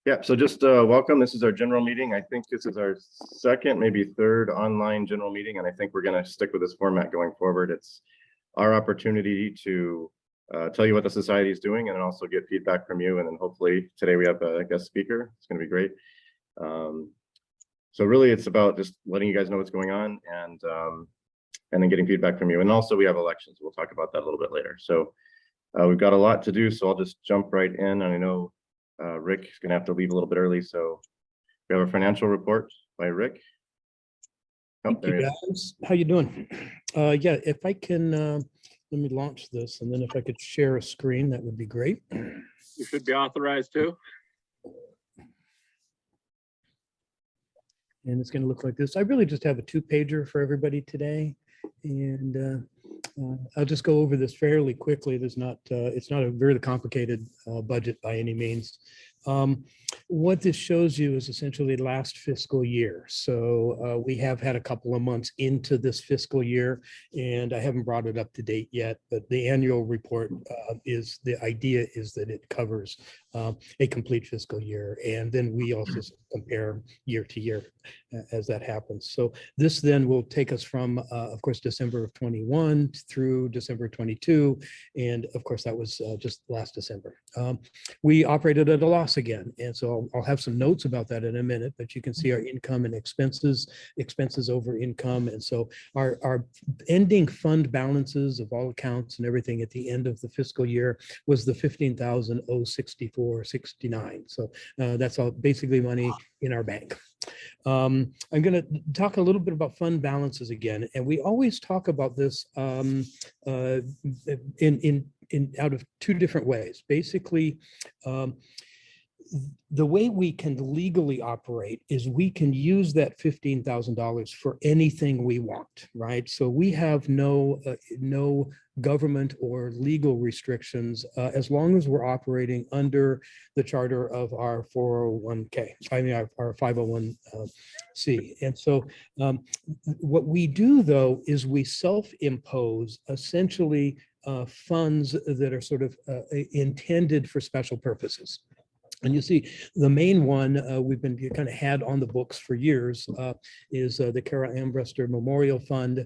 Yeah, so just welcome. This is our general meeting. I think this is our second, maybe third online general meeting, and I think we're going to stick with this format going forward. It's our opportunity to tell you what the society is doing and then also get feedback from you. And then hopefully today we have a guest speaker. It's going to be great. So really it's about just letting you guys know what's going on and then getting feedback from you. And also we have elections. We'll talk about that a little bit later. So we've got a lot to do, so I'll just jump right in. And I know Rick is going to have to leave a little bit early, so we have a financial report by Rick. Thank you, guys. How you doing? Yeah, if I can, let me launch this, and then if I could share a screen, that would be great. You should be authorized to. And it's going to look like this. I really just have a two-pager for everybody today, and I'll just go over this fairly quickly. There's not, it's not a very complicated budget by any means. What this shows you is essentially last fiscal year. So we have had a couple of months into this fiscal year, and I haven't brought it up to date yet, but the annual report is, the idea is that it covers a complete fiscal year. And then we also compare year to year as that happens. So this then will take us from, of course, December of 21 through December 22. And of course, that was just last December. We operated at a loss again. And so I'll have some notes about that in a minute, but you can see our income and expenses over income. And so our ending fund balances of all accounts and everything at the end of the fiscal year was the $15,064.69. So that's all basically money in our bank. I'm going to talk a little bit about fund balances again, and we always talk about this in out of two different ways. Basically, the way we can legally operate is we can use that $15,000 for anything we want, right? So we have no government or legal restrictions as long as we're operating under the charter of our 401k, I mean our 501c. And so what we do though is we self-impose essentially funds that are sort of intended for special purposes. And you see the main one we've been kind of had on the books for years is the Kara Ambrester Memorial Fund.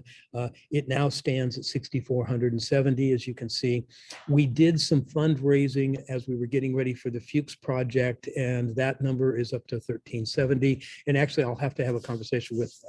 It now stands at $6,470, as you can see. We did some fundraising as we were getting ready for the Fuchs project, and that number is up to $1,370. And actually, I'll have to have a conversation with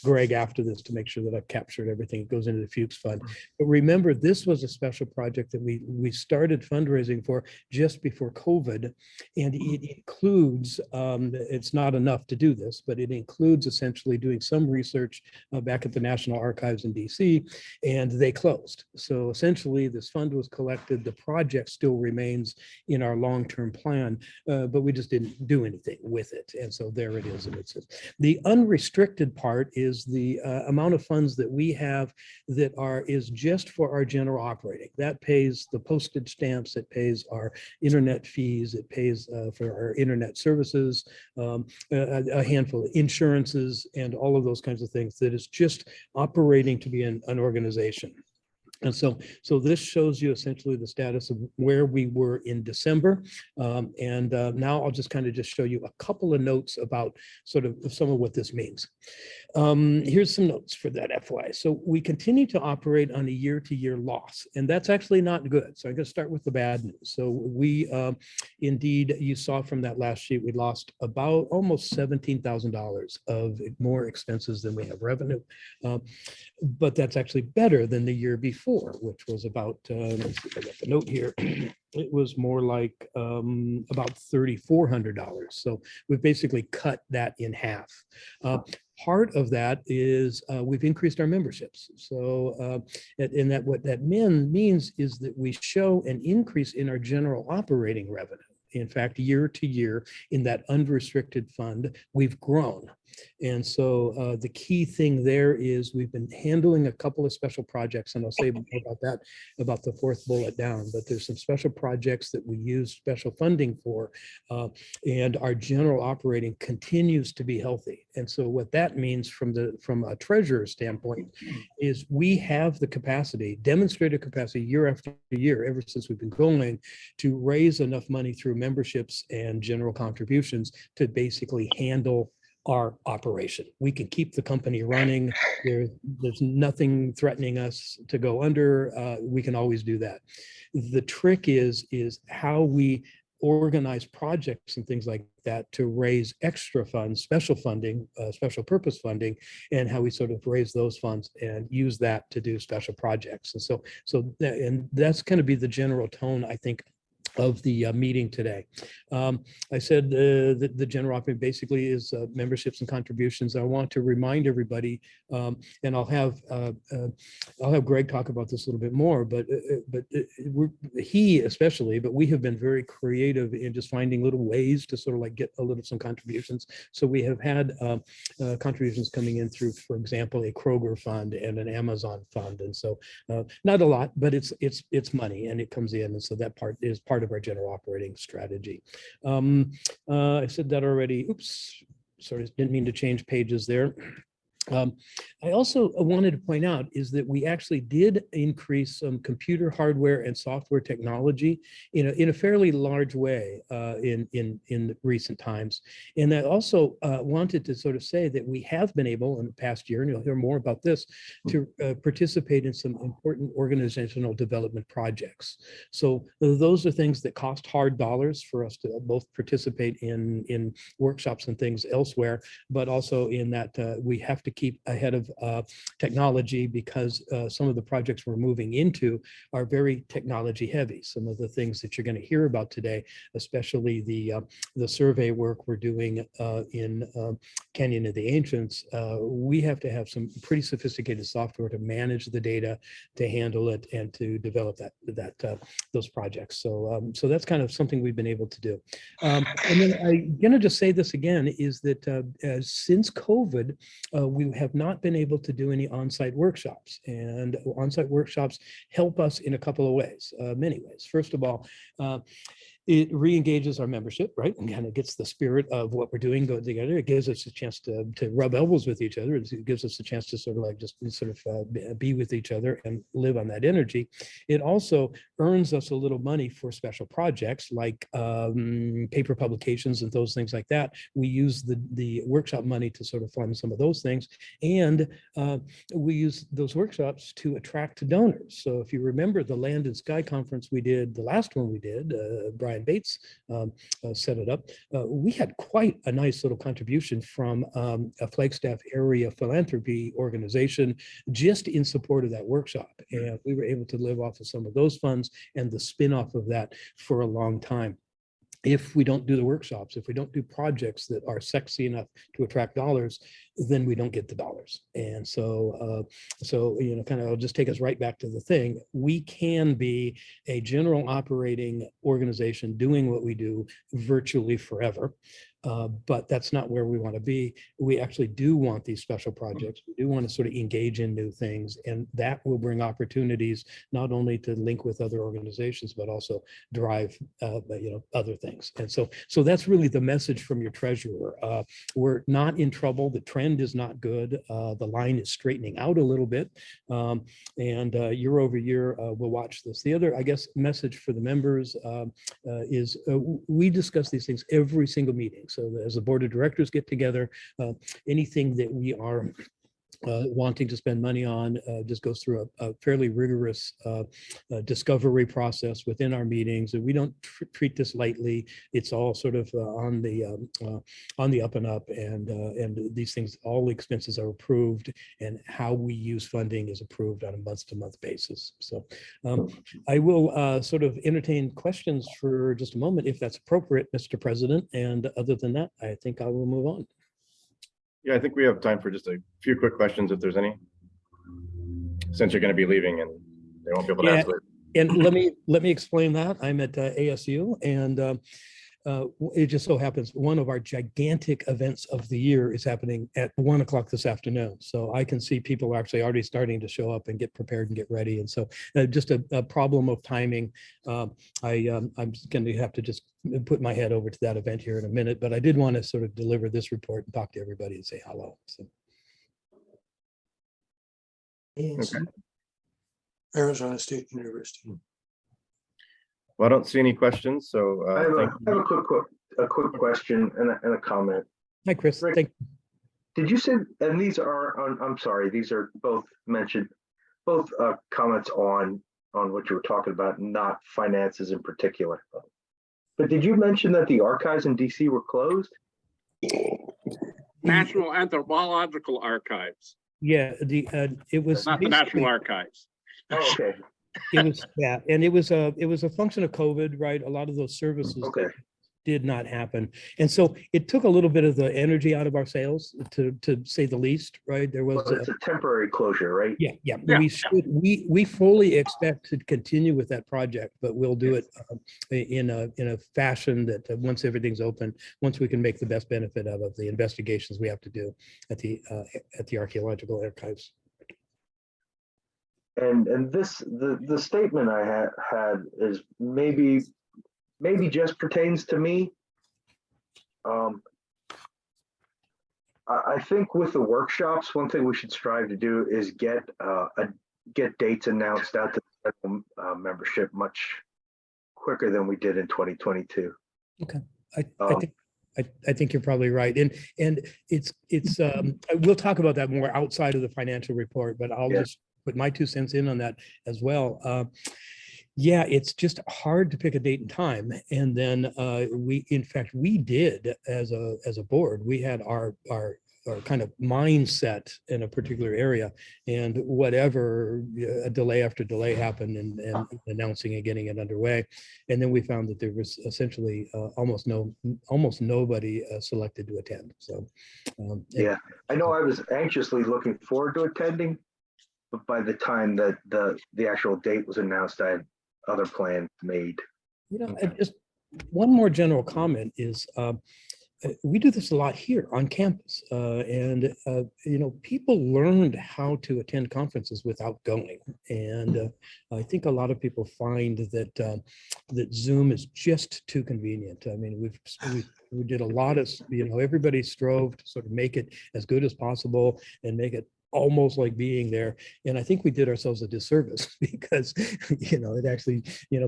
Greg after this to make sure that I've captured everything that goes into the Fuchs Fund. But remember, this was a special project that we started fundraising for just before COVID. And it includes, it's not enough to do this, but it includes essentially doing some research back at the National Archives in DC, and they closed. So essentially this fund was collected, the project still remains in our long-term plan, but we just didn't do anything with it. And so there it is. And it's the unrestricted part is the amount of funds that we have that is just for our general operating. That pays the postage stamps, it pays our internet fees, it pays for our internet services, a handful of insurances, and all of those kinds of things that is just operating to be an organization. And so this shows you essentially the status of where we were in December. Now I'll just kind of just show you a couple of notes about sort of some of what this means. Here's some notes for that FY. So we continue to operate on a year-to-year loss, and that's actually not good. So I'm going to start with the bad news. So we indeed, you saw from that last sheet, we lost about almost $17,000 of more expenses than we have revenue. But that's actually better than the year before, which was about, let's see if I got the note here. It was more like about $3,400. So we've basically cut that in half. Part of that is we've increased our memberships. So and that what that means is that we show an increase in our general operating revenue. In fact, year to year in that unrestricted fund, we've grown. And so the key thing there is we've been handling a couple of special projects, and I'll say more about that, about the fourth bullet down, but there's some special projects that we use special funding for, and our general operating continues to be healthy. And so what that means from a treasurer's standpoint is we have the capacity, demonstrated capacity year after year, ever since we've been going, to raise enough money through memberships and general contributions to basically handle our operation. We can keep the company running. There's nothing threatening us to go under. We can always do that. The trick is how we organize projects and things like that to raise extra funds, special funding, special purpose funding, and how we sort of raise those funds and use that to do special projects. And that's going to be the general tone, I think, of the meeting today. I said the general operating basically is memberships and contributions. I want to remind everybody, and I'll have Greg talk about this a little bit more, but he especially, but we have been very creative in just finding little ways to sort of like get some contributions. So we have had contributions coming in through, for example, a Kroger fund and an Amazon fund, and so not a lot, but it's money and it comes in, and so that part is part of our general operating strategy. I said that already. Oops, sorry, didn't mean to change pages there. I also wanted to point out is that we actually did increase some computer hardware and software technology in a fairly large way in recent times. And I also wanted to sort of say that we have been able in the past year, and you'll hear more about this, to participate in some important organizational development projects. So those are things that cost hard dollars for us to both participate in workshops and things elsewhere, but also in that we have to keep ahead of technology because some of the projects we're moving into are very technology heavy. Some of the things that you're going to hear about today, especially the survey work we're doing in Canyon of the Ancients, we have to have some pretty sophisticated software to manage the data, to handle it, and to develop those projects. So that's kind of something we've been able to do. And then I'm going to just say this again, is that since COVID, we have not been able to do any on-site workshops, and on-site workshops help us in a couple of ways, many ways. First of all, it re-engages our membership, right? And kind of gets the spirit of what we're doing go together. It gives us a chance to rub elbows with each other. It gives us a chance to sort of like just sort of be with each other and live on that energy. It also earns us a little money for special projects like paper publications and those things like that. We use the workshop money to sort of fund some of those things. And we use those workshops to attract donors. So if you remember the Land and Sky Conference we did, the last one we did, Brian Bates set it up. We had quite a nice little contribution from a Flagstaff area philanthropy organization just in support of that workshop. And we were able to live off of some of those funds and the spin-off of that for a long time. If we don't do the workshops, if we don't do projects that are sexy enough to attract dollars, then we don't get the dollars. And so, kind of, I'll just take us right back to the thing. We can be a general operating organization doing what we do virtually forever. But that's not where we want to be. We actually do want these special projects. We do want to sort of engage in new things, and that will bring opportunities not only to link with other organizations, but also drive, other things. And so that's really the message from your treasurer. We're not in trouble. The trend is not good. The line is straightening out a little bit, and year over year, we'll watch this. The other, I guess, message for the members is we discuss these things every single meeting. So as the board of directors get together, anything that we are wanting to spend money on just goes through a fairly rigorous discovery process within our meetings, and we don't treat this lightly. It's all sort of on the up and up, and these things, all expenses are approved, and how we use funding is approved on a month-to-month basis. So I will sort of entertain questions for just a moment, if that's appropriate, Mr. President. And other than that, I think I will move on. Yeah, I think we have time for just a few quick questions if there's any, since you're going to be leaving and they won't be able to answer it. And let me explain that. I'm at ASU, and it just so happens one of our gigantic events of the year is happening at 1 o'clock this afternoon. So I can see people are actually already starting to show up and get prepared and get ready. And so just a problem of timing. I'm going to have to just put my head over to that event here in a minute, but I did want to sort of deliver this report and talk to everybody and say hello. So. Okay. Arizona State University. Well, I don't see any questions, so I have thank a you. quick question and a comment. Hi, Chris. Rick, Thank Did you say, and these are, I'm sorry, these are both mentioned, both comments on what you were talking about, not finances in particular. But did you mention that the archives in DC were closed? National Anthropological Archives, Yeah, it was not the National basically- Archives. Oh, okay, It was that, and it was a function of COVID, right? A lot of those services okay. did not happen, and so it took a little bit of the energy out of our sales, to say the least, right? There was Well, it's a temporary closure, right? yeah. Yeah. We fully expect to continue with that project, but we'll do it in a fashion that once everything's open, once we can make the best benefit out of the investigations we have to do at the archaeological archives. And the statement I had is maybe just pertains to me. I think with the workshops, one thing we should strive to do is get dates announced out to the general membership much quicker than we did in 2022. Okay, I think you're probably right, and it's we'll talk about that more outside of the financial report, but I'll Yeah. just put my 2 cents in on that as well. Yeah, it's just hard to pick a date and time, and then in fact we did as a board, we had our kind of mindset in a particular area, and whatever a delay after delay happened and announcing and getting it underway, and then we found that there was essentially almost nobody selected to attend. So Yeah, I know I was anxiously looking forward to attending, but by the time that the actual date was announced, I had other plans made. Just one more general comment is we do this a lot here on campus, and people learned how to attend conferences without going, and I think a lot of people find that Zoom is just too convenient. I mean, we did a lot of, everybody strove to sort of make it as good as possible and make it almost like being there. And I think we did ourselves a disservice because, it actually,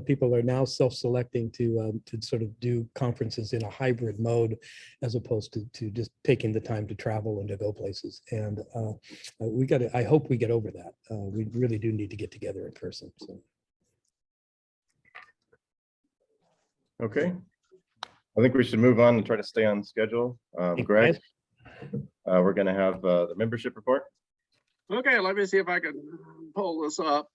people are now self-selecting to sort of do conferences in a hybrid mode, as opposed to just taking the time to travel and to go places. And I hope we get over that. We really do need to get together in person. So. Okay. I think we should move on and try to stay on schedule. Greg, we're going to have the membership report. Okay, let me see if I can pull this up.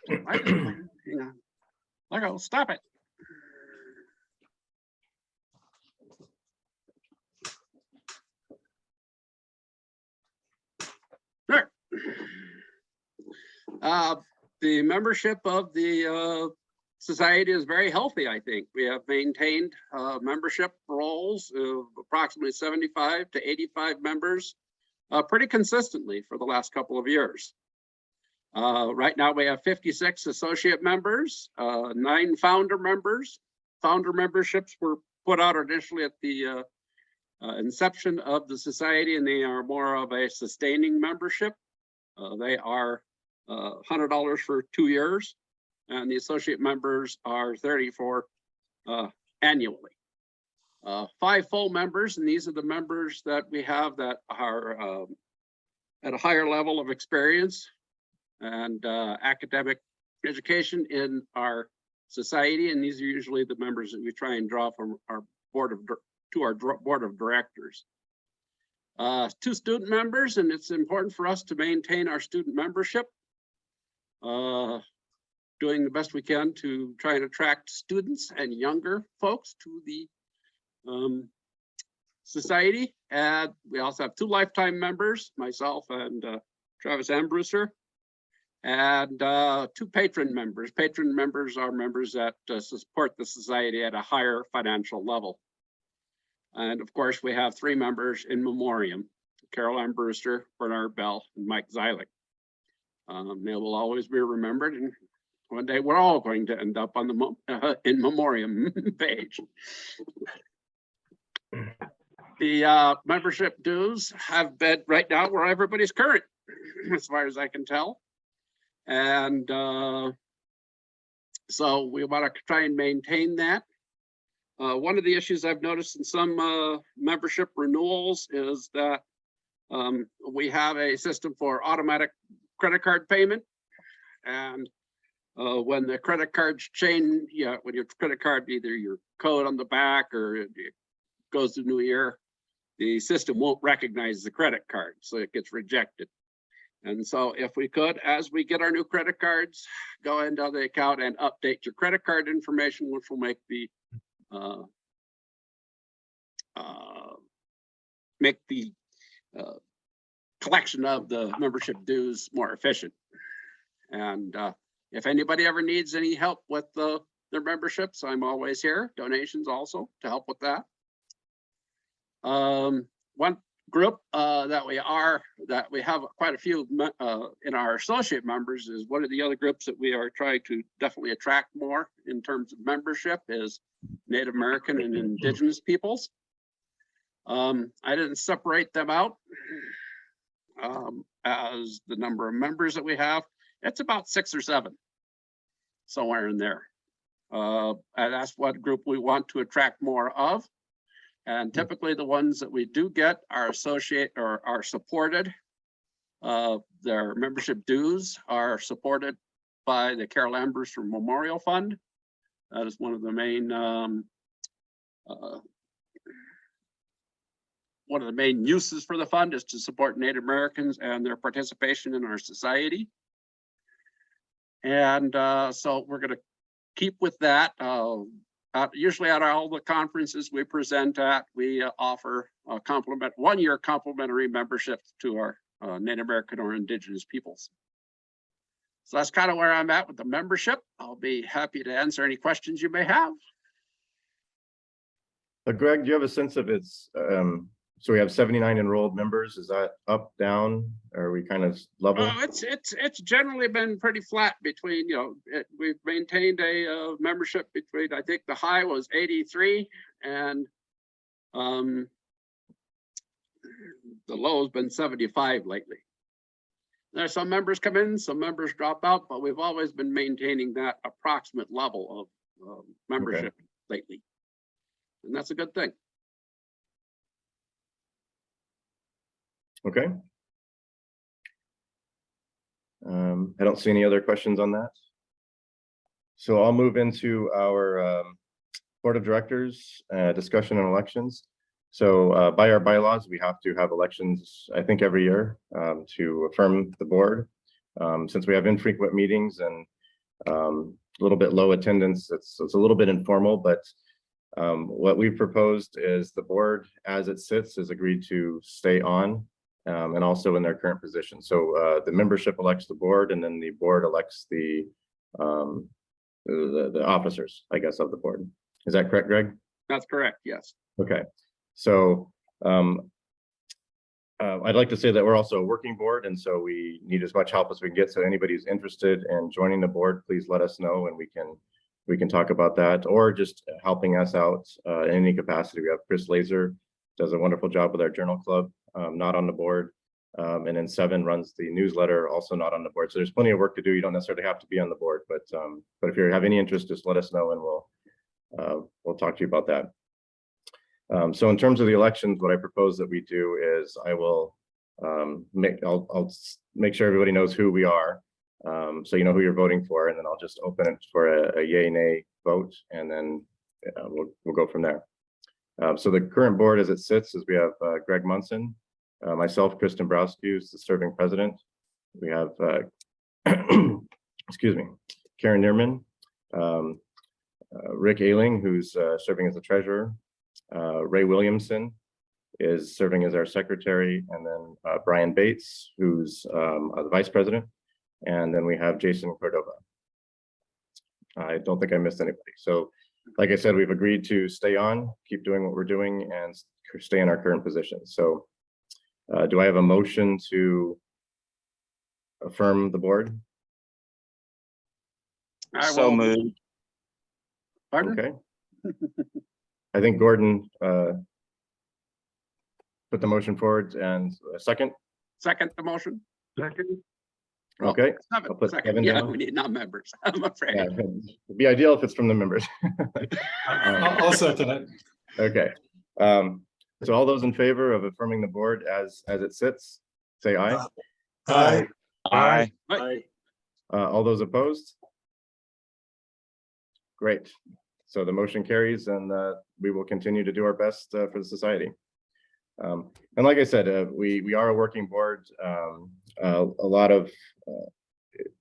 Hang on. Lego, stop it. There. The membership of the society is very healthy, I think. We have maintained membership rolls of approximately 75 to 85 members pretty consistently for the last couple of years. Right now we have 56 associate members, 9 founder members. Founder memberships were put out initially at the inception of the society, and they are more of a sustaining membership. They are $100 for 2 years. And the associate members are $34 annually. 5 full members, and these are the members that we have that are at a higher level of experience and academic education in our society, and these are usually the members that we try and draw from our board of directors. 2 student members, and it's important for us to maintain our student membership. Doing the best we can to try and attract students and younger folks to the Society. And we also have 2 lifetime members, myself and Travis Ambruster, and 2 patron members. Patron members are members that support the society at a higher financial level. And of course, we have 3 members in memoriam: Carol Ann Brewster, Bernard Bell, and Mike Zeilich. They will always be remembered, and one day we're all going to end up on the in memoriam page. The membership dues have been right now where everybody's current, as far as I can tell. And so we want to try and maintain that. One of the issues I've noticed in some membership renewals is that we have a system for automatic credit card payment. And when the credit cards change, when your credit card, either your code on the back or it goes to New Year, the system won't recognize the credit card, so it gets rejected. And so if we could, as we get our new credit cards, go into the account and update your credit card information, which will make the collection of the membership dues more efficient. And if anybody ever needs any help with their memberships, I'm always here. Donations also to help with that. One group that we have quite a few in our associate members is one of the other groups that we are trying to definitely attract more in terms of membership is Native American and Indigenous peoples. I didn't separate them out as the number of members that we have. It's about 6 or 7, somewhere in there. And that's what group we want to attract more of. And typically the ones that we do get are associate or are supported. Their membership dues are supported by the Carol Ann Brewster Memorial Fund. That is one of the main uses for the fund, is to support Native Americans and their participation in our society. And so we're going to keep with that. Usually at all the conferences we present at, we offer a 1-year complimentary membership to our Native American or Indigenous peoples. So that's kind of where I'm at with the membership. I'll be happy to answer any questions you may have. Greg, do you have a sense of its, so we have 79 enrolled members. Is that up, down? Are we kind of level? It's generally been pretty flat between, we've maintained a membership between, I think the high was 83 and the low has been 75 lately. There's some members come in, some members drop out, but we've always been maintaining that approximate level of membership lately. And that's a good thing. Okay. I don't see any other questions on that. So I'll move into our board of directors discussion on elections. So by our bylaws, we have to have elections, I think, every year to affirm the board. Since we have infrequent meetings and a little bit low attendance, it's a little bit informal, but what we've proposed is the board as it sits is agreed to stay on and also in their current position. So the membership elects the board, and then the board elects the officers, I guess, of the board. Is that correct, Greg? That's correct, yes. Okay. So I'd like to say that we're also a working board, and so we need as much help as we can get. So anybody who's interested in joining the board, please let us know, and we can talk about that, or just helping us out in any capacity. We have Chris Laser, does a wonderful job with our journal club, not on the board. And then Seven runs the newsletter, also not on the board. So there's plenty of work to do. You don't necessarily have to be on the board, but if you have any interest, just let us know, and we'll talk to you about that. So in terms of the elections, what I propose that we do is I will I'll make sure everybody knows who we are. So you know who you're voting for, and then I'll just open it for a yay nay vote, and then we'll go from there. So the current board as it sits is we have Greg Munson, myself, Kristen Browski, who's the serving president. We have excuse me, Karen Nierman, Rick Ailing, who's serving as the treasurer, Ray Williamson, is serving as our secretary, and then Brian Bates, who's the vice president, and then we have Jason Cordova. I don't think I missed anybody. So like I said, we've agreed to stay on, keep doing what we're doing, and stay in our current position. So do I have a motion to affirm the board? I So will- moved. Pardon? Okay. I think Gordon put the motion forward, and a second. Second the motion? Second. Okay. I'll put Second, Kevin yeah, down. we need non-members, I'm afraid. Yeah, it'd be ideal if it's from the members. I'll second it. Okay. So all those in favor of affirming the board as it sits, say aye. Aye. Aye. All those opposed? Great. So the motion carries, and we will continue to do our best for the society. And like I said, we are a working board.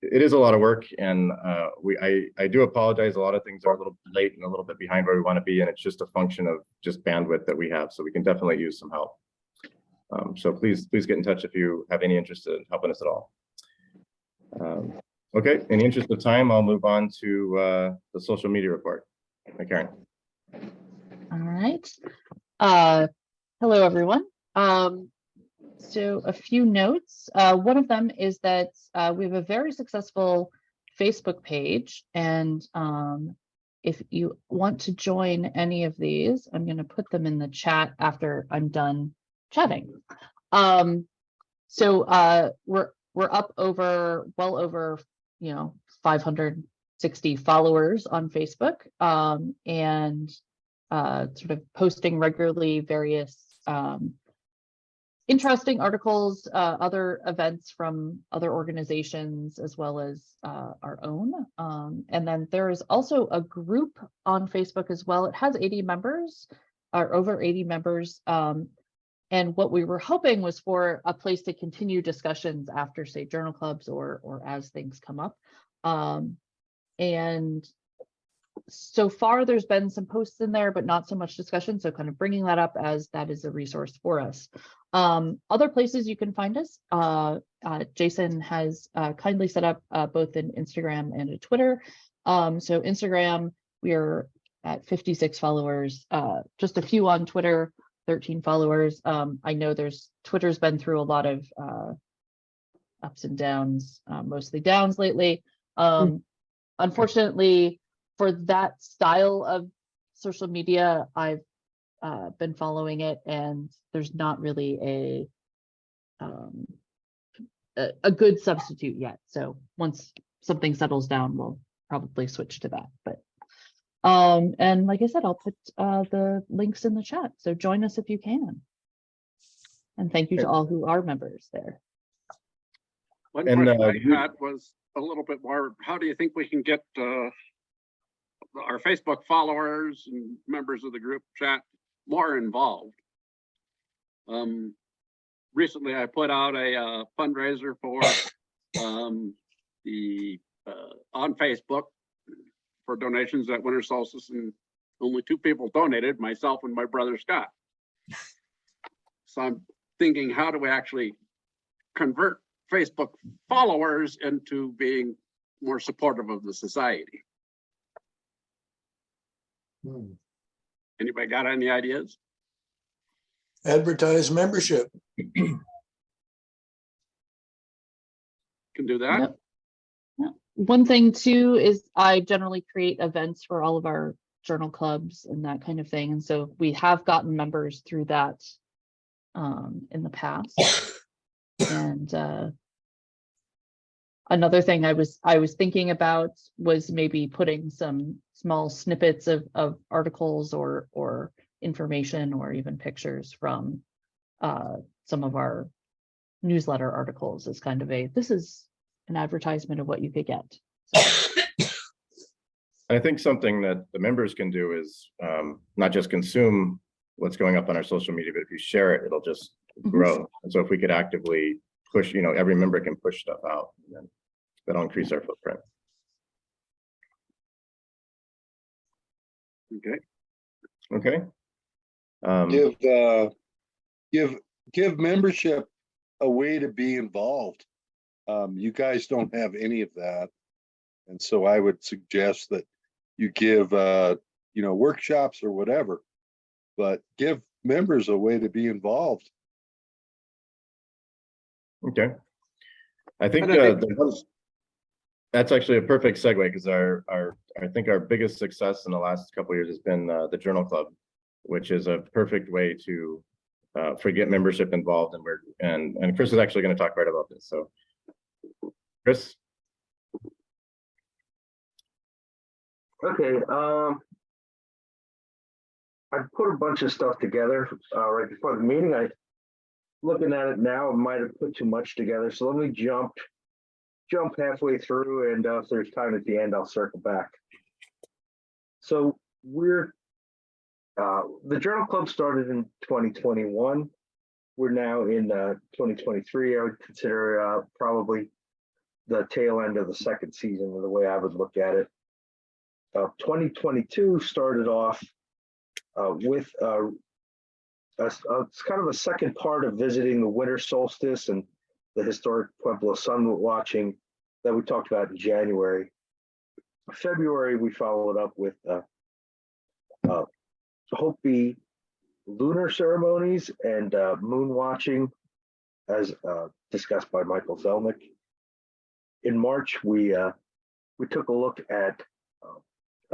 It is a lot of work, and I do apologize. A lot of things are a little late and a little bit behind where we want to be, and it's just a function of just bandwidth that we have. So we can definitely use some help. So please get in touch if you have any interest in helping us at all. Okay, in the interest of time, I'll move on to the social media report. Hi, Karen. All right. Hello, everyone. So a few notes. One of them is that we have a very successful Facebook page. And if you want to join any of these, I'm going to put them in the chat after I'm done chatting. So we're up over, well over, 560 followers on Facebook, and sort of posting regularly various interesting articles, other events from other organizations, as well as our own. And then there is also a group on Facebook as well. It has 80 members, or over 80 members. And what we were hoping was for a place to continue discussions after, say, journal clubs or as things come up. And so far, there's been some posts in there, but not so much discussion. So kind of bringing that up as that is a resource for us. Other places you can find us, Jason has kindly set up both an Instagram and a Twitter. So Instagram, we are at 56 followers, just a few on Twitter, 13 followers. I know Twitter's been through a lot of ups and downs, mostly downs lately. Unfortunately, for that style of social media, I've been following it, and there's not really a good substitute yet. So once something settles down, we'll probably switch to that. But and like I said, I'll put the links in the chat. So join us if you can. And thank you to all who are members there. One And, question I had was a little bit more, how do you think we can get our Facebook followers and members of the group chat more involved? Recently, I put out a fundraiser for on Facebook for donations at winter solstice, and only 2 people donated, myself and my brother Scott. So I'm thinking, how do we actually convert Facebook followers into being more supportive of the society? Anybody got any ideas? Advertise membership. Can do that? Yep. Yeah. One thing too is I generally create events for all of our journal clubs and that kind of thing. And so we have gotten members through that in the past. And another thing I was thinking about was maybe putting some small snippets of articles or information or even pictures from some of our newsletter articles as kind of this is an advertisement of what you could get. So. I think something that the members can do is not just consume what's going up on our social media, but if you share it, it'll just grow. And so if we could actively push, every member can push stuff out, and then that'll increase our footprint. Okay. Okay. Give give membership a way to be involved. You guys don't have any of that. And so I would suggest that you give, workshops or whatever, but give members a way to be involved. Okay. I think And I think that's actually a perfect segue because I think our biggest success in the last couple of years has been the Journal Club, which is a perfect way to get membership involved, and Chris is actually going to talk right about this. So, Chris. Okay, I put a bunch of stuff together right before the meeting. Looking at it now, I might have put too much together. So let me jump halfway through, and if there's time at the end, I'll circle back. So the Journal Club started in 2021. We're now in 2023. I would consider probably the tail end of the second season, the way I would look at it. 2022 started off with it's kind of a second part of visiting the winter solstice and the historic Pueblo sun watching that we talked about in January. February, we followed up with Hopi lunar ceremonies and moon watching, as discussed by Michael Zelnick. In March, we took a look at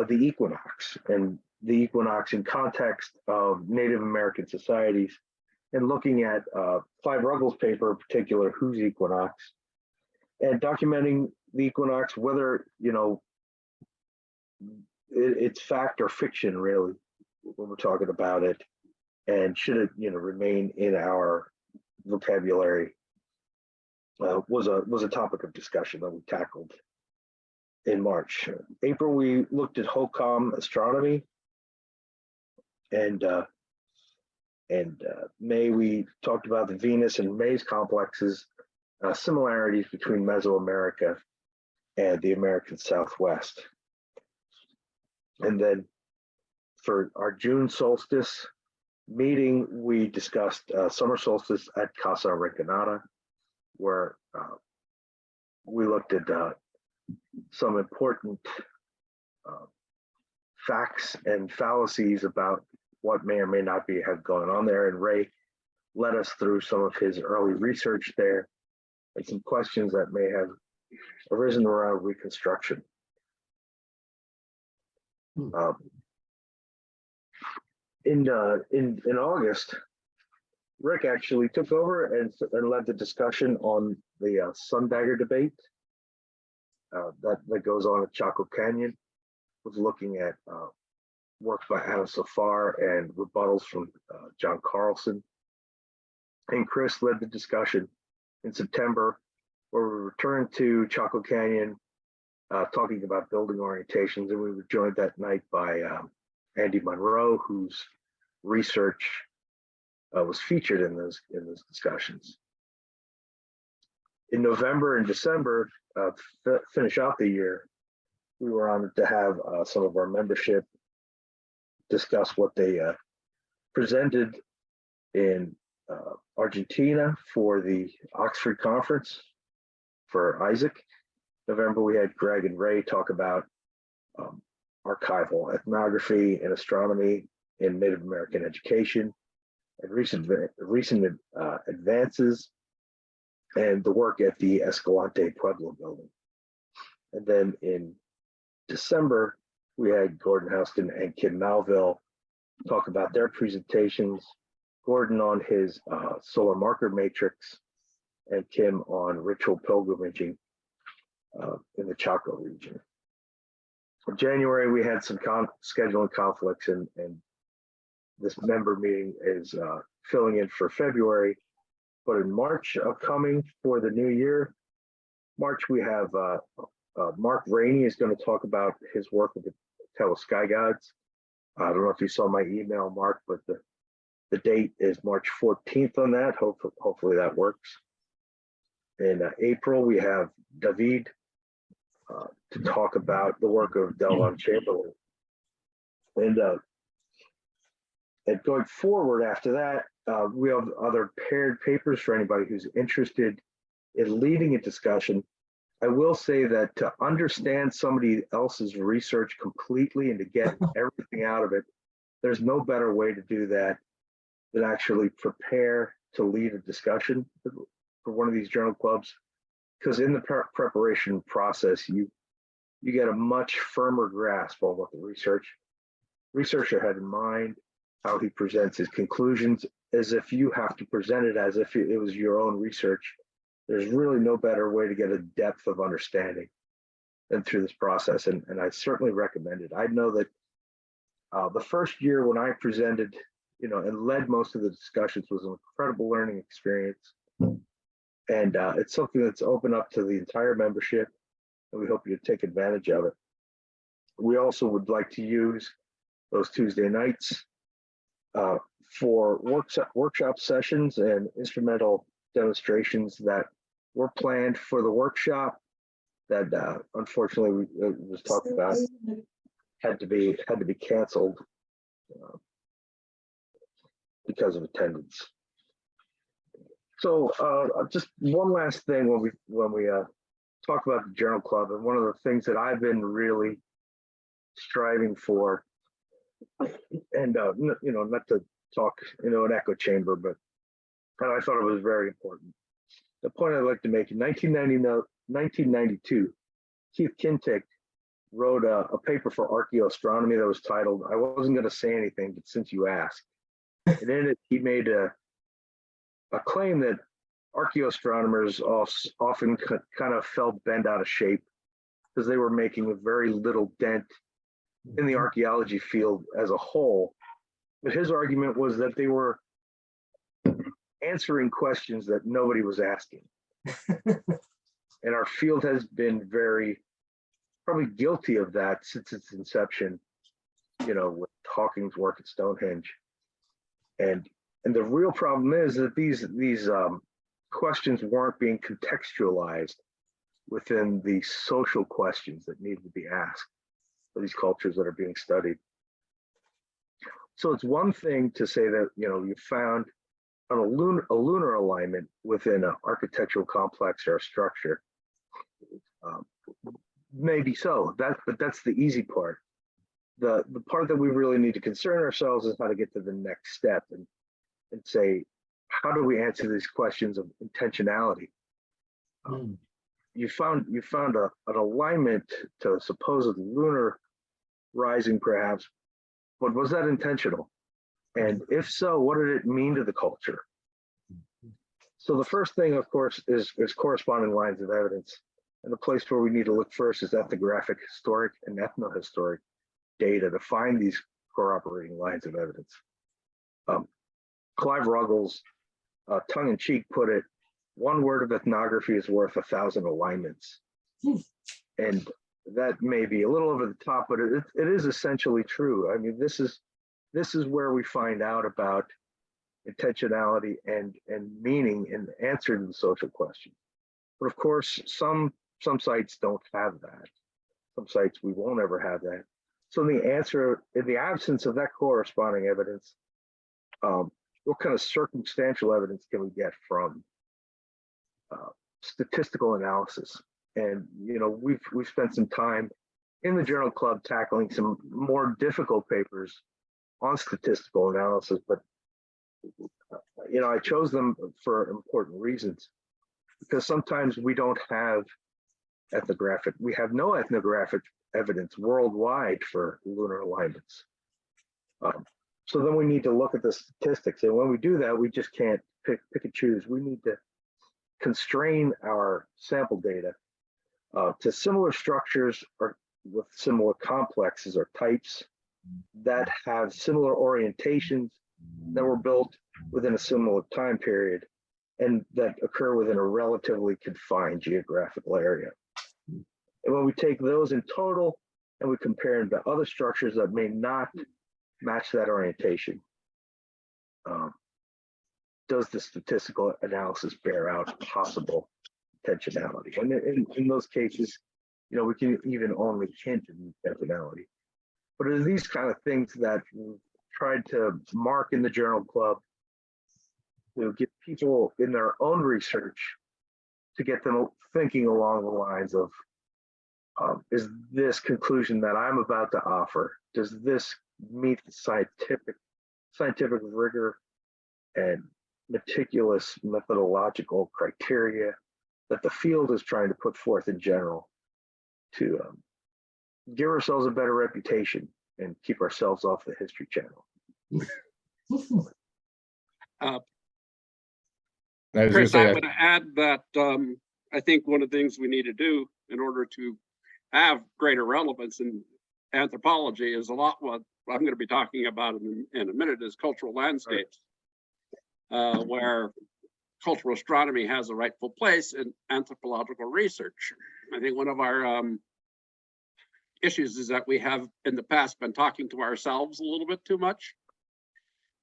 the equinox, and the equinox in context of Native American societies, and looking at Clive Ruggles' paper in particular, Whose Equinox, and documenting the equinox, whether it's fact or fiction, really, when we're talking about it, and should it remain in our vocabulary, was a topic of discussion that we tackled in March. April, we looked at HOCOM astronomy, and May, we talked about the Venus and Mays complexes, similarities between Mesoamerica and the American Southwest. And then for our June solstice meeting, we discussed summer solstice at Casa Recanada, where we looked at some important facts and fallacies about what may or may not have going on there. And Ray led us through some of his early research there and some questions that may have arisen around Reconstruction. In August, Rick actually took over and led the discussion on the Sundagger debate that goes on at Chaco Canyon. Was looking at work by Anna Safar and rebuttals from John Carlson. And Chris led the discussion in September, where we returned to Chaco Canyon, talking about building orientations, and we were joined that night by Andy Monroe, whose research was featured in those discussions. In November and December, finish out the year, we were honored to have some of our membership discuss what they presented in Argentina for the Oxford Conference for Isaac. November, we had Greg and Ray talk about archival ethnography and astronomy in Native American education and recent advances and the work at the Escalante Pueblo building. And then in December, we had Gordon Houston and Kim Malville talk about their presentations. Gordon on his solar marker matrix, and Kim on ritual pilgrimaging in the Chaco region. In January, we had some scheduling conflicts, and this member meeting is filling in for February. But in March, upcoming for the new year, March, we have Mark Rainey is going to talk about his work with the Sky Gods. I don't know if you saw my email, Mark, but the date is March 14th on that. Hopefully that works. In April, we have David to talk about the work of Delvon Chamberlain. And And going forward after that, we have other paired papers for anybody who's interested in leading a discussion. I will say that to understand somebody else's research completely and to get everything out of it, there's no better way to do that than actually prepare to lead a discussion for one of these journal clubs. Because in the preparation process, you get a much firmer grasp on what the researcher had in mind, how he presents his conclusions, as if you have to present it as if it was your own research. There's really no better way to get a depth of understanding than through this process. And I certainly recommend it. I know that the first year when I presented, and led most of the discussions was an incredible learning experience. And it's something that's open up to the entire membership, and we hope you take advantage of it. We also would like to use those Tuesday nights for workshop sessions and instrumental demonstrations that were planned for the workshop that unfortunately was talked about had to be canceled because of attendance. So just one last thing when we talk about the Journal Club, and one of the things that I've been really striving for, and not to talk an echo chamber, but I thought it was very important. The point I'd like to make: in 1992, Keith Kintick wrote a paper for archaeoastronomy that was titled "I wasn't going to say anything, but since you asked," and in it he made a claim that archaeoastronomers often kind of felt bent out of shape because they were making a very little dent in the archaeology field as a whole. But his argument was that they were answering questions that nobody was asking. And our field has been probably guilty of that since its inception, with Hawking's work at Stonehenge. And the real problem is that these questions weren't being contextualized within the social questions that need to be asked for these cultures that are being studied. So it's one thing to say that you found a lunar alignment within an architectural complex or a structure. Maybe so. But that's the easy part. The part that we really need to concern ourselves is how to get to the next step and say, how do we answer these questions of intentionality? You found an alignment to a supposed lunar rising, perhaps, but was that intentional? And if so, what did it mean to the culture? So the first thing, of course, is corresponding lines of evidence. And the place where we need to look first is ethnographic, historic, and ethnohistoric data to find these corroborating lines of evidence. Clive Ruggles, tongue-in-cheek, put it, one word of ethnography is worth 1,000 alignments. And that may be a little over the top, but it is essentially true. I mean, this is where we find out about intentionality and meaning in answering the social question. But of course, some sites don't have that. Some sites we won't ever have that. So in the absence of that corresponding evidence, what kind of circumstantial evidence can we get from statistical analysis? And we've spent some time in the Journal Club tackling some more difficult papers on statistical analysis, but I chose them for important reasons, because sometimes we don't have we have no ethnographic evidence worldwide for lunar alignments. So then we need to look at the statistics, and when we do that, we just can't pick and choose. We need to constrain our sample data to similar structures or with similar complexes or types that have similar orientations, that were built within a similar time period, and that occur within a relatively confined geographical area. And when we take those in total and we compare them to other structures that may not match that orientation, does the statistical analysis bear out possible intentionality? And in those cases, we can even only hint at intentionality. But it are these kind of things that tried to mark in the Journal Club to get people in their own research to get them thinking along the lines of, is this conclusion that I'm about to offer, does this meet the scientific rigor and meticulous methodological criteria that the field is trying to put forth in general to give ourselves a better reputation and keep ourselves off the History Channel. I was gonna Chris, say, I would add that I think one of the things we need to do in order to have greater relevance in anthropology is a lot what I'm going to be talking about in a minute is cultural landscapes, where cultural astronomy has a rightful place in anthropological research. I think one of our issues is that we have in the past been talking to ourselves a little bit too much.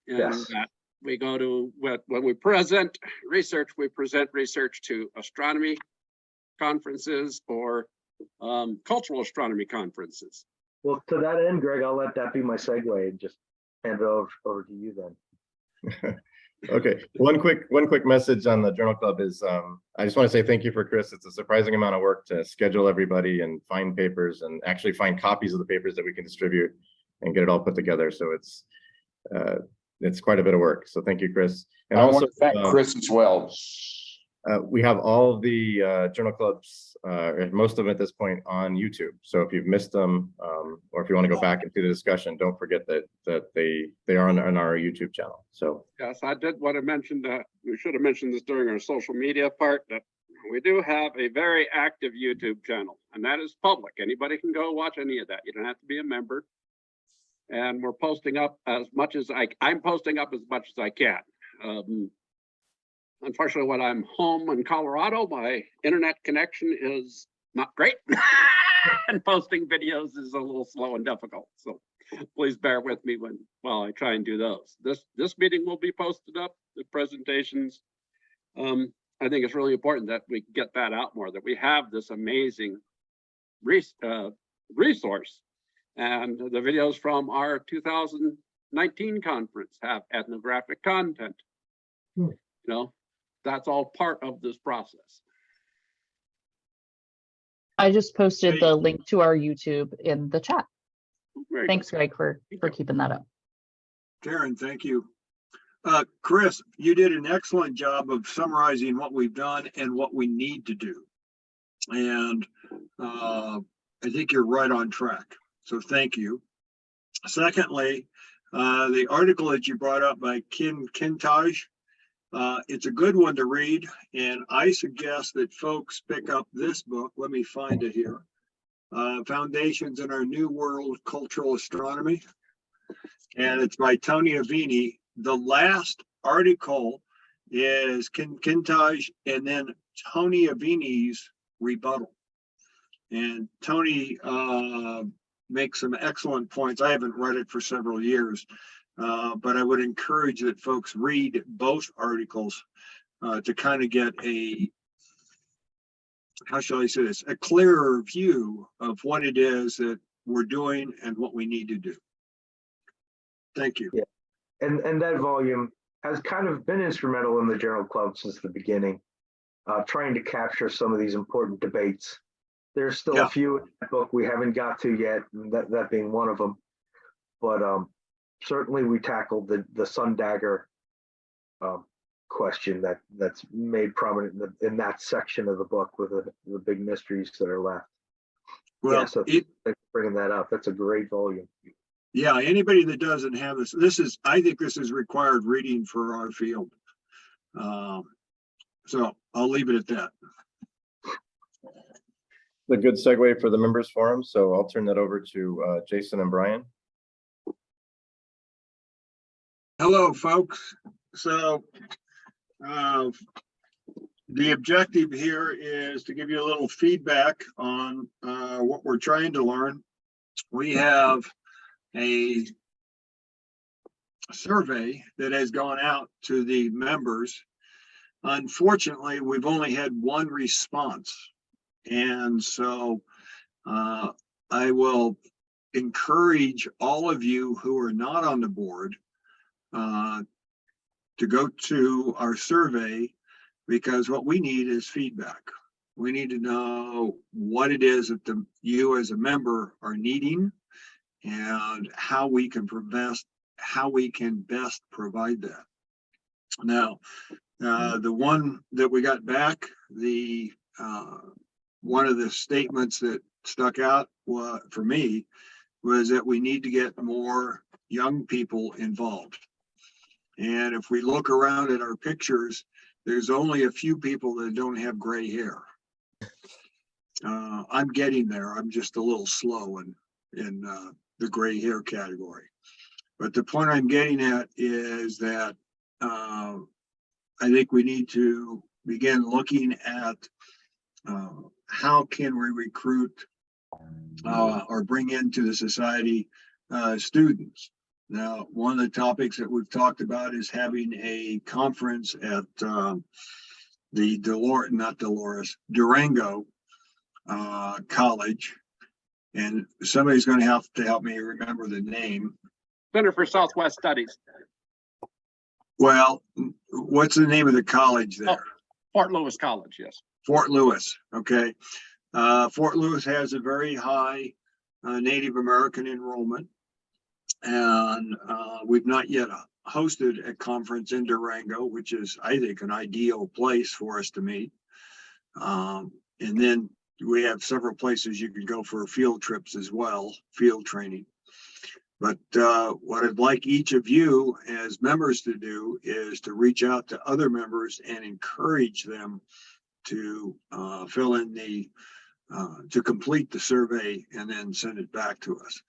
And Yes. that we go to, when we present research to astronomy conferences or cultural astronomy conferences. Well, to that end, Greg, I'll let that be my segue and just hand it over to you then. okay, one quick message on the Journal Club is I just want to say thank you for Chris. It's a surprising amount of work to schedule everybody and find papers and actually find copies of the papers that we can distribute and get it all put together. So it's quite a bit of work. So thank you, Chris. And I also want to thank Chris as well. we have all of the Journal Clubs, or most of them at this point, on YouTube. So if you've missed them, or if you want to go back and see the discussion, don't forget that they are on our YouTube channel. So Yes, I did want to mention that we should have mentioned this during our social media part, that we do have a very active YouTube channel, and that is public. Anybody can go watch any of that. You don't have to be a member. And we're posting up as much as I'm posting up as much as I can. Unfortunately, when I'm home in Colorado, my internet connection is not great. And posting videos is a little slow and difficult. So please bear with me while I try and do those. This meeting will be posted up, the presentations. I think it's really important that we get that out more, that we have this amazing resource. And the videos from our 2019 conference have ethnographic content. You know, that's all part of this process. I just posted the link to our YouTube in the chat. Very Thanks, Greg, for keeping that up. Karen, thank you. Chris, you did an excellent job of summarizing what we've done and what we need to do. And I think you're right on track. So thank you. Secondly, the article that you brought up by Kim Kintaj, it's a good one to read. And I suggest that folks pick up this book. Let me find it here. Foundations in Our New World Cultural Astronomy. And it's by Tony Avini. The last article is Kintaj and then Tony Avini's rebuttal. And Tony makes some excellent points. I haven't read it for several years, but I would encourage that folks read both articles to kind of get a, how shall I say this, a clearer view of what it is that we're doing and what we need to do. Thank you. Yeah. And that volume has kind of been instrumental in the Journal Club since the beginning, trying to capture some of these important debates. There's still a few in that book we haven't got to yet, that being one of them. But certainly we tackled the sun dagger question that's made prominent in that section of the book with the big mysteries that are left. Well, yeah, so thanks for bringing that up. That's a great volume. Yeah, anybody that doesn't have this, I think this is required reading for our field. So I'll leave it at that. a good segue for the members forum. So I'll turn that over to Jason and Brian. Hello, folks. So the objective here is to give you a little feedback on what we're trying to learn. We have a survey that has gone out to the members. Unfortunately, we've only had one response. And so I will encourage all of you who are not on the board to go to our survey, because what we need is feedback. We need to know what it is that you as a member are needing and how we can best provide that. Now, the one that we got back, one of the statements that stuck out for me was that we need to get more young people involved. And if we look around at our pictures, there's only a few people that don't have gray hair. I'm getting there. I'm just a little slow in the gray hair category. But the point I'm getting at is that I think we need to begin looking at how can we recruit or bring into the society students. Now, one of the topics that we've talked about is having a conference at the Durango College. And somebody's going to have to help me remember the name. Center for Southwest Studies. Well, what's the name of the college there? Fort Lewis College, yes. Fort Lewis, okay. Fort Lewis has a very high Native American enrollment. And we've not yet hosted a conference in Durango, which is, I think, an ideal place for us to meet. And then we have several places you can go for field trips as well, field training. But what I'd like each of you as members to do is to reach out to other members and encourage them to fill in to complete the survey and then send it back to us.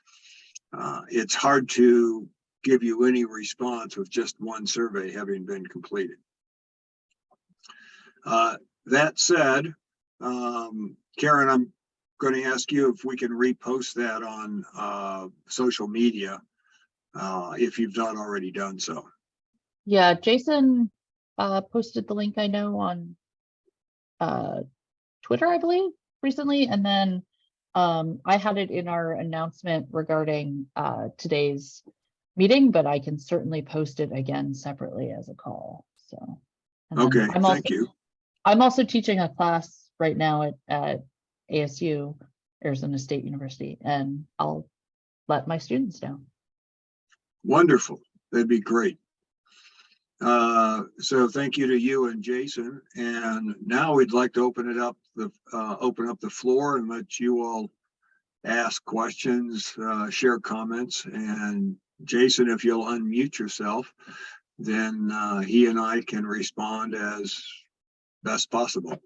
It's hard to give you any response with just one survey having been completed. That said, Karen, I'm going to ask you if we can repost that on social media, if you've not already done so. Yeah, Jason posted the link, I know, on Twitter, I believe, recently, and then I had it in our announcement regarding today's meeting, but I can certainly post it again separately as a call. So, Okay, thank you. I'm also teaching a class right now at ASU, Arizona State University, and I'll let my students know. Wonderful. That'd be great. So thank you to you and Jason. And now we'd like to open up the floor and let you all ask questions, share comments. And Jason, if you'll unmute yourself, then he and I can respond as best possible.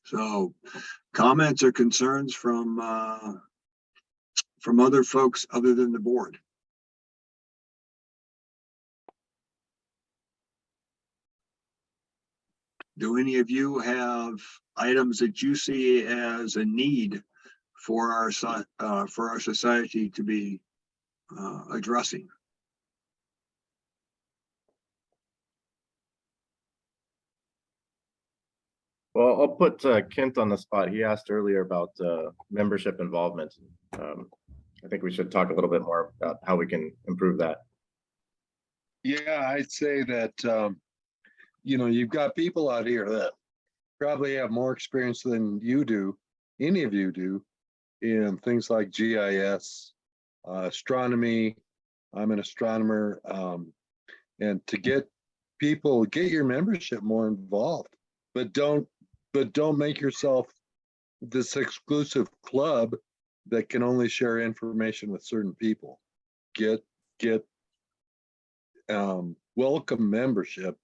So comments or concerns from other folks other than the board? Do any of you have items that you see as a need for our society to be addressing? Well, I'll put Kent on the spot. He asked earlier about membership involvement. I think we should talk a little bit more about how we can improve that. Yeah, I'd say that, you've got people out here that probably have more experience than you do, any of you do, in things like GIS, astronomy. I'm an astronomer, and to get your membership more involved, but don't make yourself this exclusive club that can only share information with certain people. Get welcome membership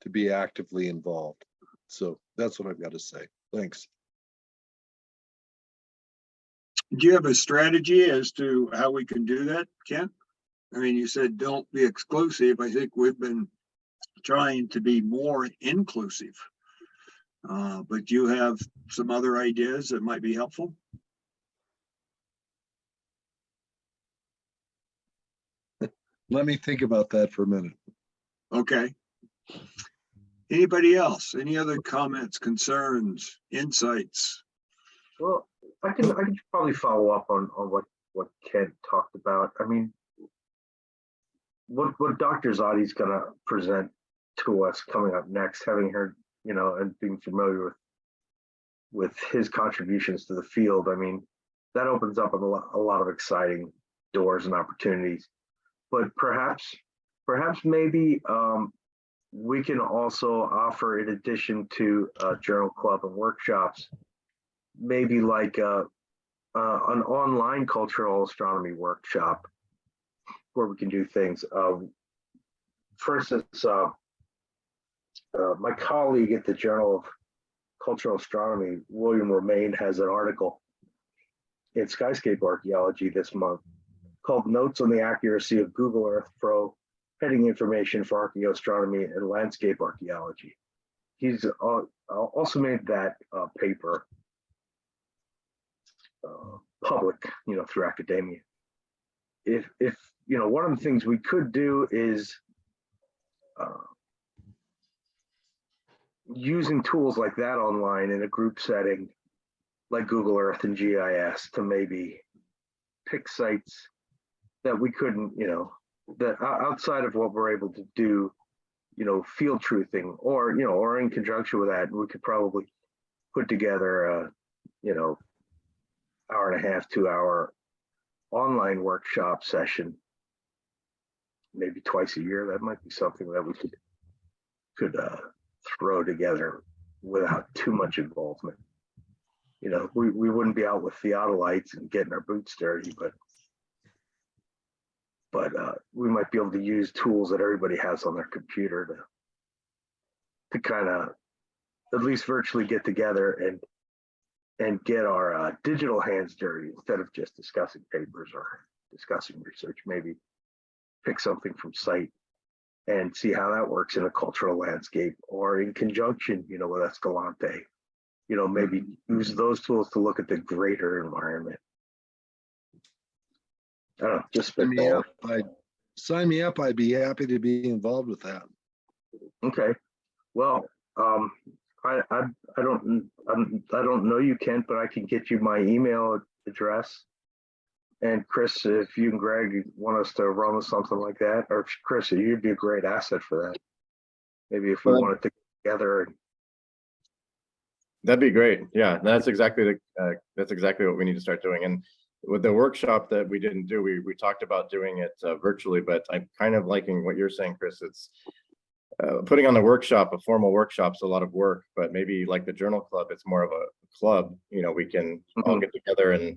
to be actively involved. So that's what I've got to say. Thanks. Do you have a strategy as to how we can do that, Ken? I mean, you said don't be exclusive. I think we've been trying to be more inclusive. But do you have some other ideas that might be helpful? Let me think about that for a minute. Okay. Anybody else? Any other comments, concerns, insights? Well, I can probably follow up on what what Kent talked about. I mean, what Dr. Zotti's gonna present to us coming up next, having heard, you know, and being familiar with his contributions to the field, I mean, that opens up a lot of exciting doors and opportunities. But perhaps maybe we can also offer, in addition to journal club and workshops, maybe like an online cultural astronomy workshop where we can do things. For instance, my colleague at the Journal of Cultural Astronomy, William Romaine, has an article in Skyscape Archaeology this month called Notes on the Accuracy of Google Earth Pro Heading Information for Archaeoastronomy and Landscape Archaeology. He's also made that paper public, you know, through academia. If you know, one of the things we could do is using tools like that online in a group setting, like Google Earth and GIS, to maybe pick sites that we couldn't, you know, that outside of what we're able to do, you know, field truthing, or, you know, or in conjunction with that, we could probably put together a, you know, hour and a half, 2 hour online workshop session, maybe twice a year. That might be something that we could throw together without too much involvement. You know, we wouldn't be out with theodolites and getting our boots dirty, but we might be able to use tools that everybody has on their computer to kind of at least virtually get together and get our digital hands dirty instead of just discussing papers or discussing research. Maybe pick something from site and see how that works in a cultural landscape, or in conjunction, you know, with Escalante. You know, maybe use those tools to look at the greater environment. I don't know, just Sign me up. I'd be happy to be involved with that. Okay. Well, I don't know you, Kent, but I can get you my email address. And Chris, if you and Greg want us to run with something like that, or Chris, you'd be a great asset for that. Maybe if we wanted to get together. That'd be great. Yeah, that's exactly what we need to start doing. And with the workshop that we didn't do, we talked about doing it virtually, but I'm kind of liking what you're saying, Chris. It's putting on the workshop, a formal workshop's a lot of work, but maybe like the journal club, it's more of a club. You know, we can all get together and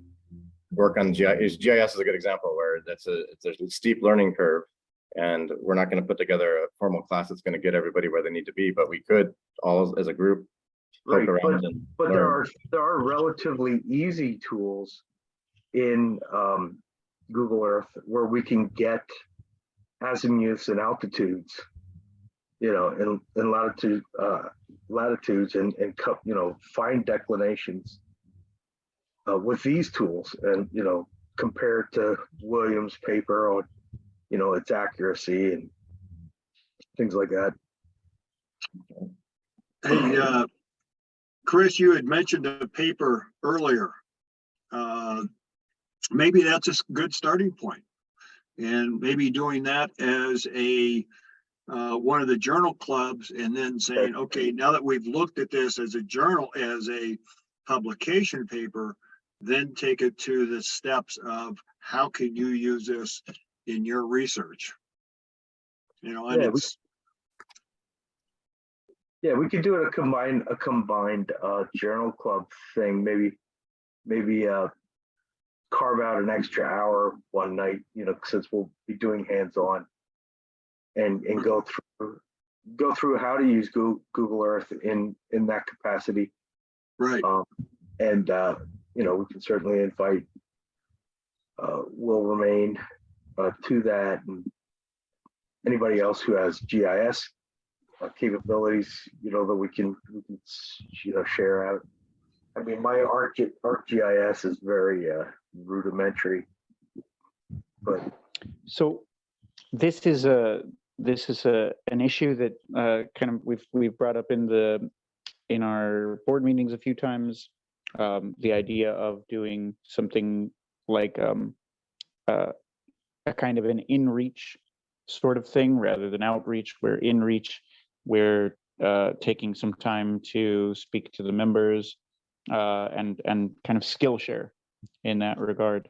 work on GIS. GIS is a good example where there's a steep learning curve, and we're not going to put together a formal class that's going to get everybody where they need to be, but we could all as a group Right, but there are relatively easy tools in Google Earth where we can get azimuths and altitudes, you know, in latitudes and you know, find declinations with these tools, and, you know, compared to Williams' paper on, you know, its accuracy and things like that. Hey, Chris, you had mentioned a paper earlier. Maybe that's a good starting point, and maybe doing that as a one of the journal clubs, and then saying, okay, now that we've looked at this as a journal, as a publication paper, then take it to the steps of how can you use this in your research, you know. And we could do it a combined journal club thing. Maybe carve out an extra hour one night, you know, since we'll be doing hands-on, and go through how to use Google Earth in that capacity. Right. You know, we can certainly invite Will Remain to that, and anybody else who has GIS capabilities, you know, that we can you know, share out. I mean, my ArcGIS is very rudimentary, but so this is an issue that kind of we've brought up in our board meetings a few times. The idea of doing something like a kind of an in-reach sort of thing rather than outreach, where in-reach, we're taking some time to speak to the members and kind of skill share in that regard.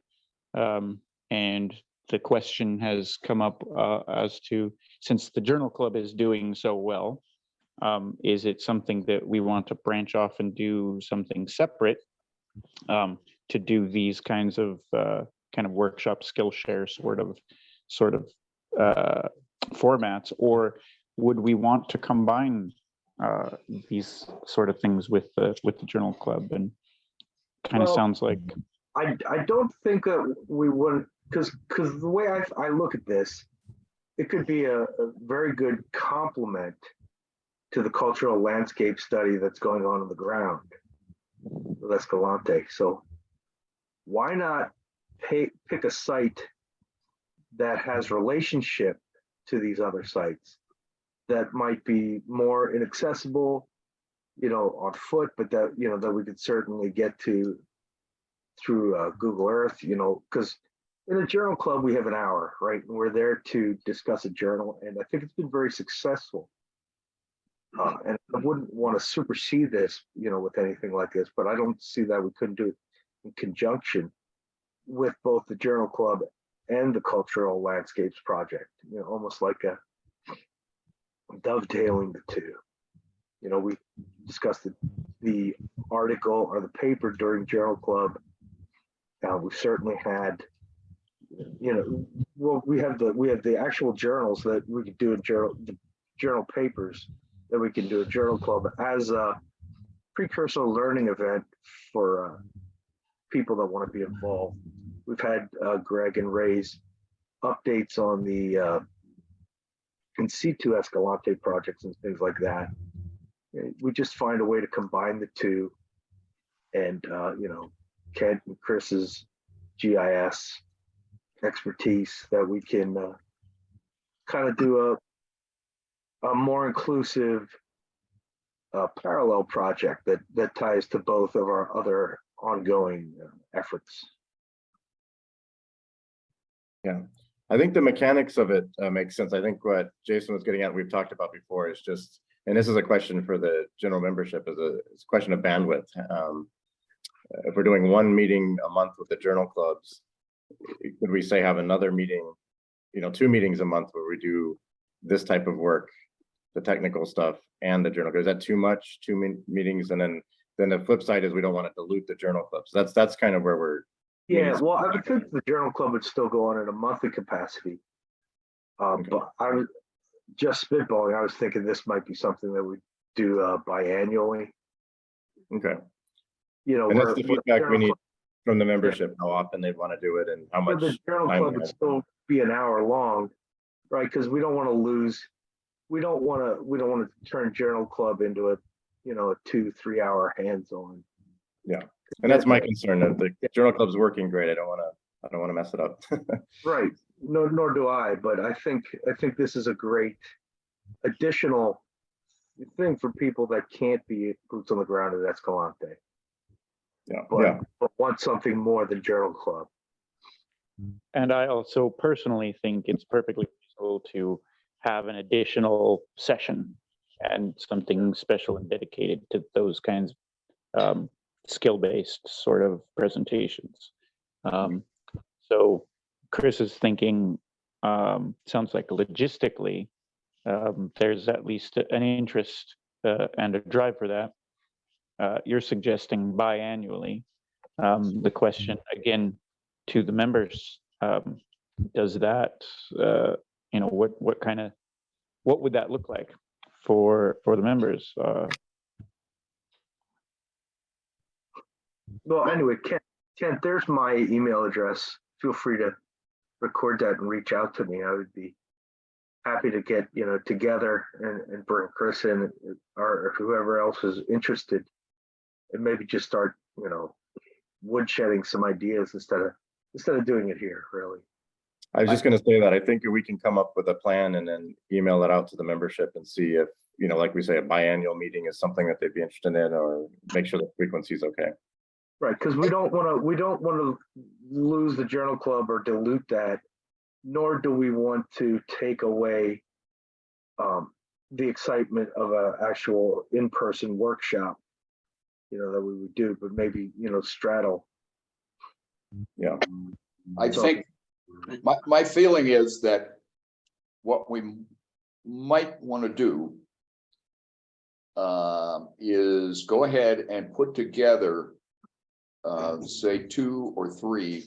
And the question has come up as to, since the Journal Club is doing so well, is it something that we want to branch off and do something separate to do these kinds of kind of workshop skill share sort of formats, or would we want to combine these sort of things with the Journal Club? And kind of Well, sounds like I don't think that we would, because the way I look at this, it could be a very good complement to the cultural landscape study that's going on the ground with Escalante. So why not pick a site that has relationship to these other sites that might be more inaccessible, on foot, but that, that we could certainly get to through Google Earth, because in a Journal Club, we have an hour, right? And we're there to discuss a journal. And I think it's been very successful. And I wouldn't want to supersede this, with anything like this, but I don't see that we couldn't do it in conjunction with both the Journal Club and the Cultural Landscapes Project, almost like a dovetailing the two. We discussed the article or the paper during Journal Club. We've certainly had, well, we have the actual journals that we could do in journal papers that we can do a Journal Club as a precursor learning event for people that want to be involved. We've had Greg and Ray's updates on the in situ Escalante projects and things like that. We just find a way to combine the two, and Kent and Chris's GIS expertise, that we can kind of do a more inclusive parallel project that ties to both of our other ongoing efforts. Yeah, I think the mechanics of it makes sense. I think what Jason was getting at, we've talked about before, is just, and this is a question for the general membership, it's a question of bandwidth. If we're doing one meeting a month with the journal clubs, could we say have another meeting, 2 meetings a month where we do this type of work, the technical stuff and the journal? Is that too much, 2 meetings? And then the flip side is we don't want to dilute the journal clubs. That's kind of where we're. Yeah, well, I would think the Journal Club would still go on in a monthly capacity. Okay. But I was just spitballing. I was thinking this might be something that we do biannually. Okay. where And that's the feedback we Journal need Club, from the membership, how often they want to do it and how where much. the Journal time Club we would have. still be an hour long, right? Because we don't want to lose. We don't want to turn Journal Club into a 2-3 hour hands-on. Yeah, and that's my concern. That the journal club's working great. I don't want to mess it up. Right. No, nor do I. But I think this is a great additional thing for people that can't be boots on the ground at Escalante, Yeah, but want something more than Journal Club. And I also personally think it's perfectly reasonable to have an additional session and something special and dedicated to those kinds of skill-based sort of presentations. So Chris is thinking, sounds like logistically, there's at least an interest and a drive for that. You're suggesting biannually. The question again to the members, does that, what would that look like for the members? Well, anyway, Kent, there's my email address. Feel free to record that and reach out to me. I would be happy to get together and bring Chris in, or whoever else is interested, and maybe just start woodshedding some ideas instead of doing it here. Really, I was just going to say that I think we can come up with a plan and then email it out to the membership and see if like we say, a biannual meeting is something that they'd be interested in, or make sure the frequency is okay. Right, because we don't want to lose the journal club or dilute that, nor do we want to take away the excitement of an actual in-person workshop, that we would do, but maybe, straddle. Yeah. I So- think, my feeling is that what we might want to do is go ahead and put together, say 2 or 3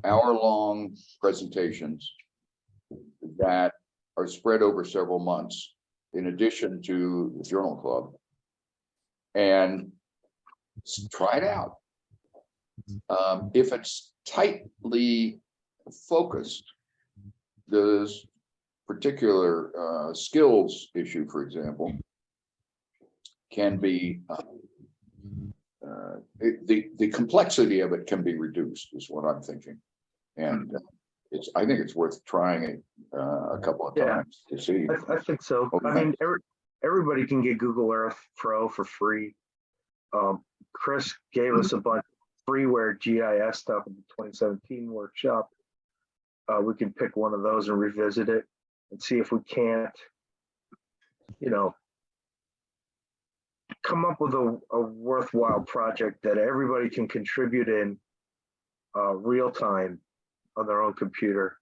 hour-long presentations that are spread over several months, in addition to the Journal Club, and try it out. If it's tightly focused, this particular skills issue, for example, can be the complexity of it can be reduced, is what I'm thinking, and I think it's worth trying it a couple of times to see. I think so. I mean, everybody can get Google Earth Pro for free. Chris gave us a bunch of freeware GIS stuff in the 2017 workshop. We can pick one of those and revisit it and see if we can't, come up with a worthwhile project that everybody can contribute in real time on their own computer,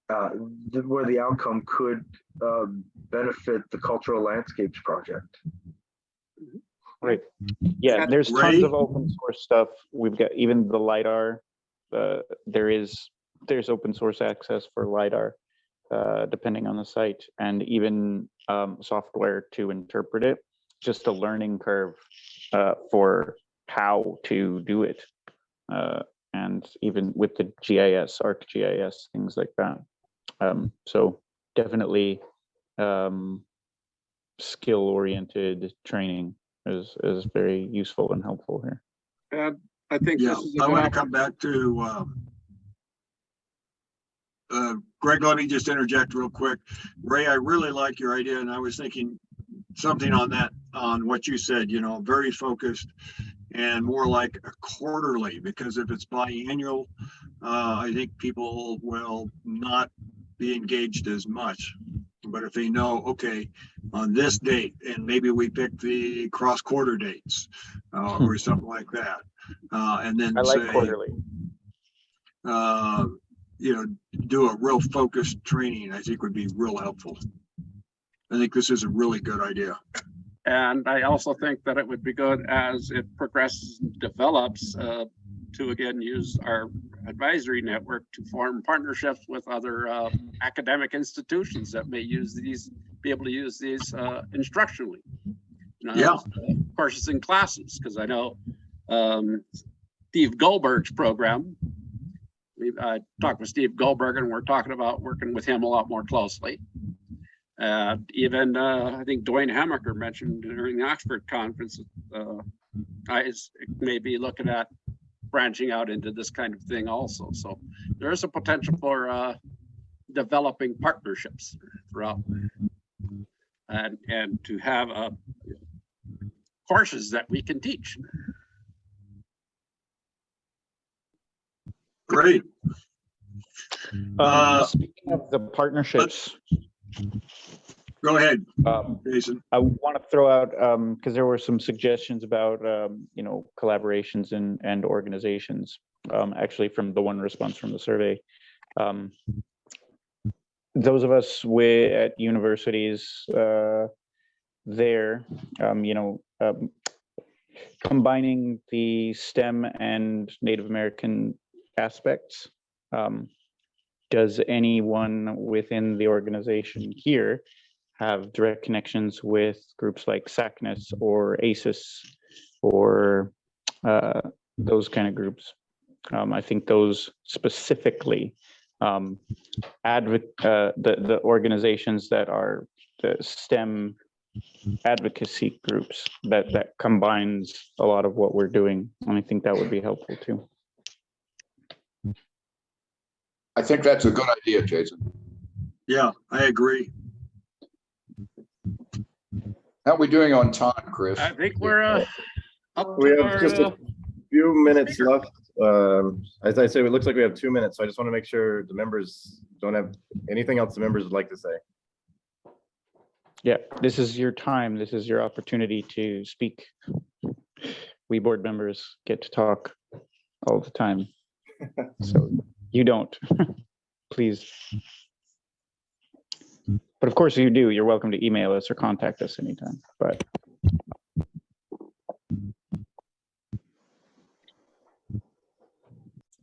where the outcome could benefit the Cultural Landscapes Project. Right. Yeah, That's there's great. tons of open source stuff. We've got even the LiDAR. There's open source access for LiDAR, depending on the site, and even software to interpret it. Just a learning curve for how to do it, and even with the GIS, ArcGIS, things like that. So definitely skill-oriented training is very useful and helpful here. And I think Yeah, this is a I good want to come back to Greg, let me just interject real quick. Ray, I really like your idea, and I was thinking something on what you said, very focused and more like a quarterly, because if it's biannual, I think people will not be engaged as much. But if they know, okay, on this date, and maybe we pick the cross-quarter dates or something like that, and then I like say, quarterly. do a real focused training, I think would be real helpful. I think this is a really good idea. And I also think that it would be good as it progresses and develops to again use our advisory network to form partnerships with other academic institutions that may be able to use these instructionally. Courses and classes, because I know Steve Goldberg's program. I talked with Steve Goldberg, and we're talking about working with him a lot more closely. Even I think Dwayne Hammaker mentioned during the Oxford conference, I may be looking at branching out into this kind of thing also. So there is a potential for developing partnerships throughout, and to have courses that we can teach. Great. Speaking of the partnerships, Go ahead, um, Jason. I want to throw out, because there were some suggestions about, collaborations and organizations, actually from the one response from the survey. Those of us at universities combining the STEM and Native American aspects. Does anyone within the organization here have direct connections with groups like SCAAS or ACES or those kind of groups? I think those specifically, the organizations that are the STEM advocacy groups, that combines a lot of what we're doing, and I think that would be helpful too. I think that's a good idea, Jason. Yeah, I agree. How are we doing on time, Chris? I think we're up We to have just a our, few minutes left. As I say, it looks like we have 2 minutes, so I just want to make sure the members don't have anything else the members would like to say. Yeah, this is your time. This is your opportunity to speak. We board members get to talk all the time. So you don't, please. But of course you do. You're welcome to email us or contact us anytime, but.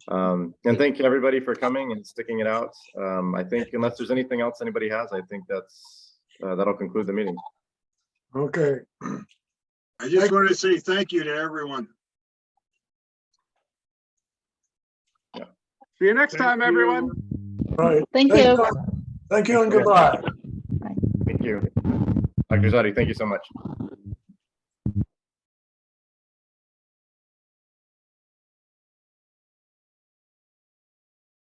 And thank you everybody for coming and sticking it out. I think unless there's anything else anybody has, I think that'll conclude the meeting. Okay. I just want to say thank you to everyone. see you next time, Thank everyone. you. Right. Thank you. Thank you and goodbye. Thank you. Dr. Zadi, thank you so much.